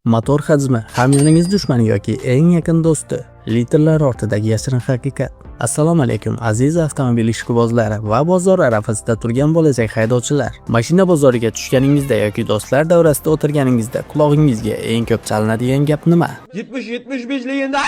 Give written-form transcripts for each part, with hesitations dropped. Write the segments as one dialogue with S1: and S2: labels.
S1: Motor hajmi hamyoningiz dushmani yoki eng yaqin do'sti. Litrlar ortidagi yashirin haqiqat. Assalomu alaykum aziz avtomobil ishqibozlari va bozor arafasida turgan bo'lajak haydovchilar. Mashina bozoriga tushganingizda yoki do'stlar davrasida o'tirganingizda qulog'ingizga eng ko'p chalinadigan gap nima?
S2: 70-75 liganda.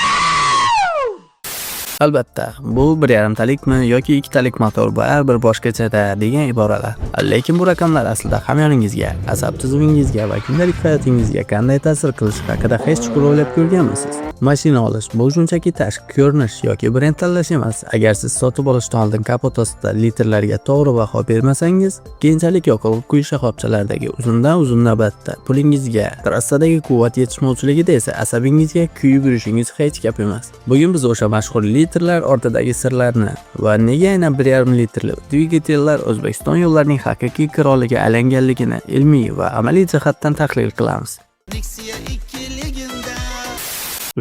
S1: Albatta, bu 1,5 talikmi yoki 2 talik motor baribir boshqachada degan iboralar. Lekin bu raqamlar aslida hamyoningizga, asab tizimingizga va kundalik hayotingizga qanday ta'sir qilishi haqida hech chuqur o'ylab ko'rganmisiz? Mashina olish bu shunchaki tashqi ko'rinish yoki brend tanlash emas. Agar siz sotib olishdan oldin kapot ostida litrlarga to'g'ri baho bermasangiz, keyinchalik yoqilg'i quyish shoxobchalaridagi uzundan-uzun navbatda pulingizga, trassadagi quvvat yetishmovchiligida esa asabingizga kuyib yurishingiz hech gap emas. Bugun biz o'sha mashhur litrlar ortidagi sirlarni va nega aynan 1,5 litrli dvigatellar O'zbekiston yo'llarining haqiqiy qiroliga aylanganligini ilmiy va amaliy jihatdan tahlil qilamiz.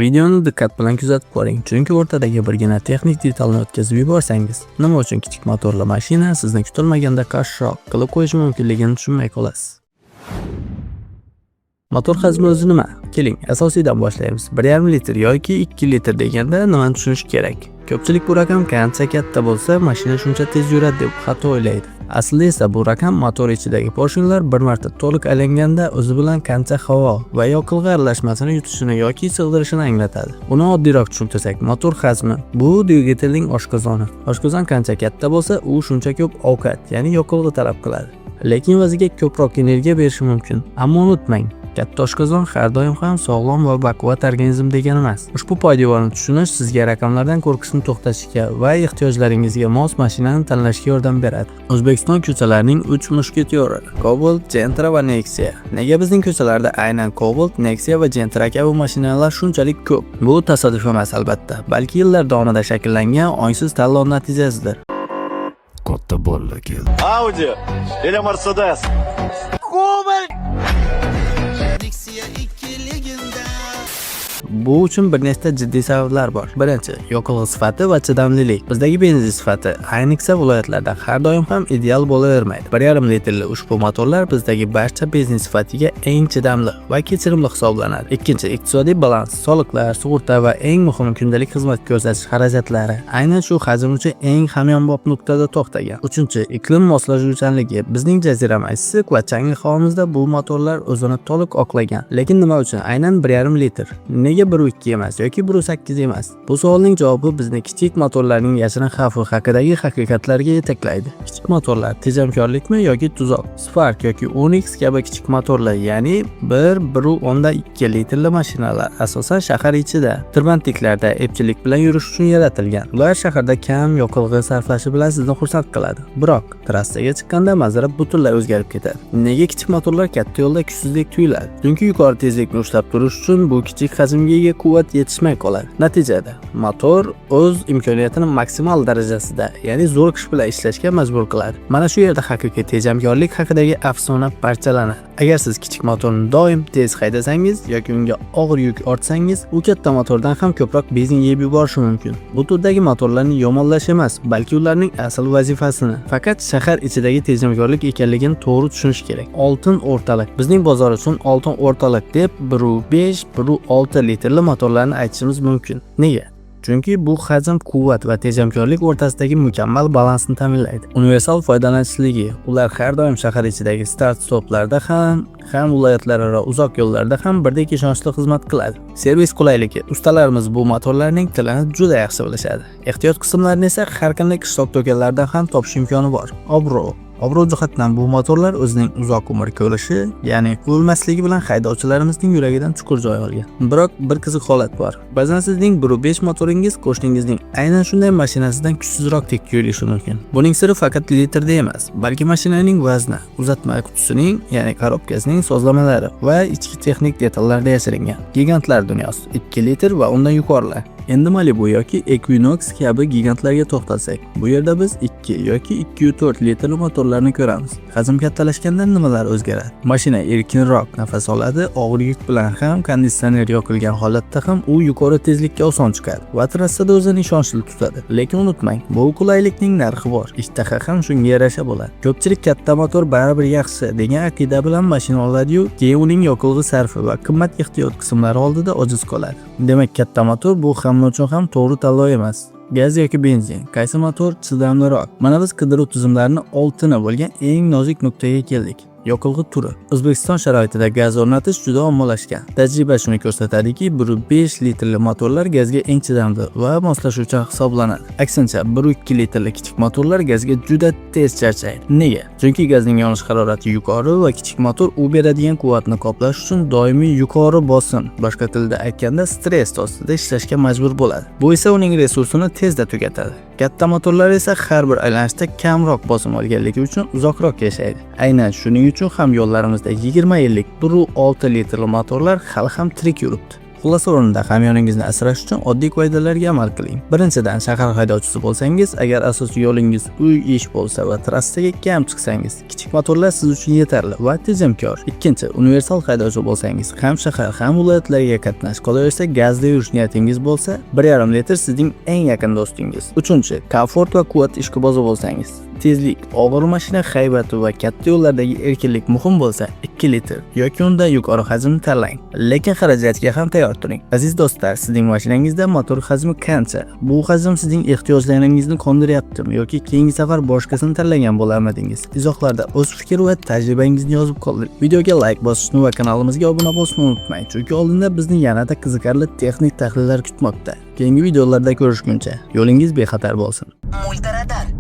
S1: Videoni diqqat bilan kuzatib ko'ring, chunki o'rtadagi birgina texnik detalni o'tkazib yuborsangiz, nima uchun kichik motorli mashina sizni kutilmaganda qarshroq qilib qo'yishi mumkinligini tushunmay qolasiz. Motor hajmi o'zi nima? Keling, asosiydan boshlaymiz. 1,5 litr yoki 2 litr deganda nimani tushunish kerak? Ko'pchilik bu raqam qancha katta bo'lsa, mashina shuncha tez yuradi deb xato o'ylaydi. Aslida esa bu raqam motor ichidagi porshinlar bir marta to'liq aylanganda o'zi bilan qancha havo va yoqilg'i aralashmasini yutishini yoki sig'dirishini anglatadi. Uni oddiyroq tushuntirsak, motor hajmi bu dvigatelning oshqozoni. Oshqozon qancha katta bo'lsa, u shuncha ko'p ovqat, ya'ni yoqilg'i talab qiladi. Lekin o'ziga ko'proq energiya berishi mumkin. Ammo unutmang, katta oshqozon har doim ham sog'lom va baquvvat organizm degani emas. Ushbu poydevorni tushunish sizga raqamlardan qo'rqishni to'xtatishga va ehtiyojlaringizga mos mashinani tanlashga yordam beradi. O'zbekiston ko'chalarining 3 musketyori: Cobalt, Gentra va Nexia. Nega bizning ko'chalarda aynan Cobalt, Nexia va Gentra kabi mashinalar shunchalik ko'p? Bu tasodif emas albatta, balki yillar davomida shakllangan ongsiz tanlov natijasidir.
S3: Katta bolla keldi.
S2: Audi или Mercedes. Cobalt.
S1: Bu uchun bir nechta jiddiy sabablar bor. Birinchi, yoqilg'i sifati va chidamlilik. Bizdagi benzin sifati ayniqsa viloyatlarda har doim ham ideal bo'lavermaydi. 1,5 litrli ushbu motorlar bizdagi barcha benzin sifatiga eng chidamli va kechirimli hisoblanadi. Ikkinchi, iqtisodiy balans, soliqlar, sug'urta va eng muhimi kundalik xizmat ko'rsatish xarajatlari aynan shu hajm uchun eng hamyonbop nuqtada to'xtagan. Uchinchi, iqlim moslashuvchanligi. Bizning jazirama issiq va changli havomizda bu motorlar o'zini to'liq oqlagan. Lekin nima uchun aynan 1,5 litr? Nega 1.2 emas yoki 1.8 emas? Bu savolning javobi bizni kichik motorlarning yashirin xavfi haqidagi haqiqatlarga yetaklaydi. Kichik motorlar tejamkorlikmi yoki tuzoq? Spark yoki Onix kabi kichik motorlar, ya'ni 1.2 litrli mashinalar asosan shahar ichida, tirbandliklarda epchilik bilan yurish uchun yaratilgan. Ular shaharda kam yoqilg'i sarflashi bilan sizni xursand qiladi. Biroq trassaga chiqqanda manzara butunlay o'zgarib ketadi. Nega kichik motorlar katta yo'lda kuchsizlik tuyuladi? Chunki yuqori tezlikni ushlab turish uchun bu kichik hajmga ega quvvat yetishmay qoladi. Natijada motor o'z imkoniyatini maksimal darajasida, ya'ni zo'r kuch bilan ishlashga majbur qiladi. Mana shu yerda haqiqiy tejamkorlik haqidagi afsona parchalanadi. Agar siz kichik motorni doim tez haydasangiz yoki unga og'ir yuk ortsangiz, u katta motordan ham ko'proq benzin yeb yuborishi mumkin. Bu turdagi motorlarni yomonlash emas, balki ularning asl vazifasini, faqat shahar ichidagi tejamkorlik ekanligini to'g'ri tushunish kerak. Oltin o'rtalik. Bizning bozor uchun oltin o'rtalik deb 1.5, 1.6 litrli motorlarni aytishimiz mumkin. Nega? Chunki bu hajm, quvvat va tejamkorlik o'rtasidagi mukammal balansni ta'minlaydi. Universal foydalanishligi. Ular har doim shahar ichidagi start-stoplarda ham viloyatlararo uzoq yo'llarda ham birdek ishonchli xizmat qiladi. Servis qulayligi. Ustalarimiz bu motorlarning tilini juda yaxshi bilishadi. Ehtiyot qismlarini esa har qanday qishloq do'konlardan ham topish imkoni bor. Obro' jihatdan bu motorlar o'zining uzoq umr ko'rishi, ya'ni o'lmasligi bilan haydovchilarimizning yuragidan chuqur joy olgan. Biroq bir qiziq holat bor. Ba'zan sizning 1.5 motoringiz qo'shningizning aynan shunday mashinasidan kuchsizroq tuyulishi mumkin. Buning siri faqat litrda emas, balki mashinaning vazni, uzatma qutisining, ya'ni korobkasining sozlamalari va ichki texnik detallarda yashiringan. Gigantlar dunyosi 2 litr va undan yuqorilar. Endi Malibu yoki Equinox kabi gigantlarga to'xtalsak, bu yerda biz 2 yoki 2.4 litrli motorlarni ko'ramiz. Hajm kattalashganda nimalar o'zgaradi? Mashina erkinroq nafas oladi, og'ir yuk bilan ham konditsioner yoqilgan holatda ham u yuqori tezlikka oson chiqadi va trassada o'zini ishonchli tutadi. Lekin unutmang, bu qulaylikning narxi bor. Ishtaha ham shunga yarasha bo'ladi. Ko'pchilik katta motor baribir yaxshi degan aqida bilan mashina oladi-yu, keyin uning yoqilg'i sarfi va qimmat ehtiyot qismlari oldida ojiz qoladi. Demak, katta motor bu hamma uchun ham to'g'ri tanlov emas. Gaz yoki benzin, qaysi motor chidamliroq? Mana biz qidiruv tizimlarining oltini bo'lgan eng nozik nuqtaga keldik. Yoqilg'i turi. O'zbekiston sharoitida gaz o'rnatish juda ommalashgan. Tajriba shuni ko'rsatadiki, 1.5 litrli motorlar gazga eng chidamli va moslashuvchan hisoblanadi. Aksincha, 1.2 litrli kichik motorlar gazga juda tez charchaydi. Nega? Chunki gazning yonish harorati yuqori va kichik motor u beradigan quvvatni qoplash uchun doimiy yuqori bosim, boshqa tilda aytganda stress ostida ishlashga majbur bo'ladi. Bu esa uning resursini tezda tugatadi. Katta motorlar esa har bir aylanishda kamroq bosim olganligi uchun uzoqroq yashaydi. Aynan shuning uchun ham yo'llarimizda 20 yillik 1.6 litrli motorlar hali ham tirik yuribdi. Xulosa o'rnida hamyoningizni asrash uchun oddiy qoidalarga amal qiling. Birinchidan, shahar haydovchisi bo'lsangiz, agar asosiy yo'lingiz uy, ish bo'lsa va trassaga kam chiqsangiz, kichik motorlar siz uchun yetarli va tejamkor. Ikkinchi, universal haydovchi bo'lsangiz, ham shahar, ham viloyatlarga qatnash, qolaversa gazda yurish niyatingiz bo'lsa, 1.5 litr sizning eng yaqin do'stingiz. Uchinchi, komfort va quvvat ishqibozi bo'lsangiz, tezlik, og'ir mashina haybati va katta yo'llardagi erkinlik muhim bo'lsa, 2 litr yoki undan yuqori hajmni tanlang. Lekin xarajatga ham tayyor turing. Aziz do'stlar, sizning mashinangizda motor hajmi qancha? Bu hajm sizning ehtiyojlaringizni qondiryaptimi yoki keyingi safar boshqasini tanlagan bo'larmidingiz? Izohlarda o'z fikr va tajribangizni yozib qoldiring. Videoga like bosishni va kanalimizga obuna bo'lishni unutmang, chunki oldinda bizni yanada qiziqarli texnik tahlillar kutmoqda. Keyingi videolarda ko'rishguncha yo'lingiz bexatar bo'lsin.
S4: Multiradar.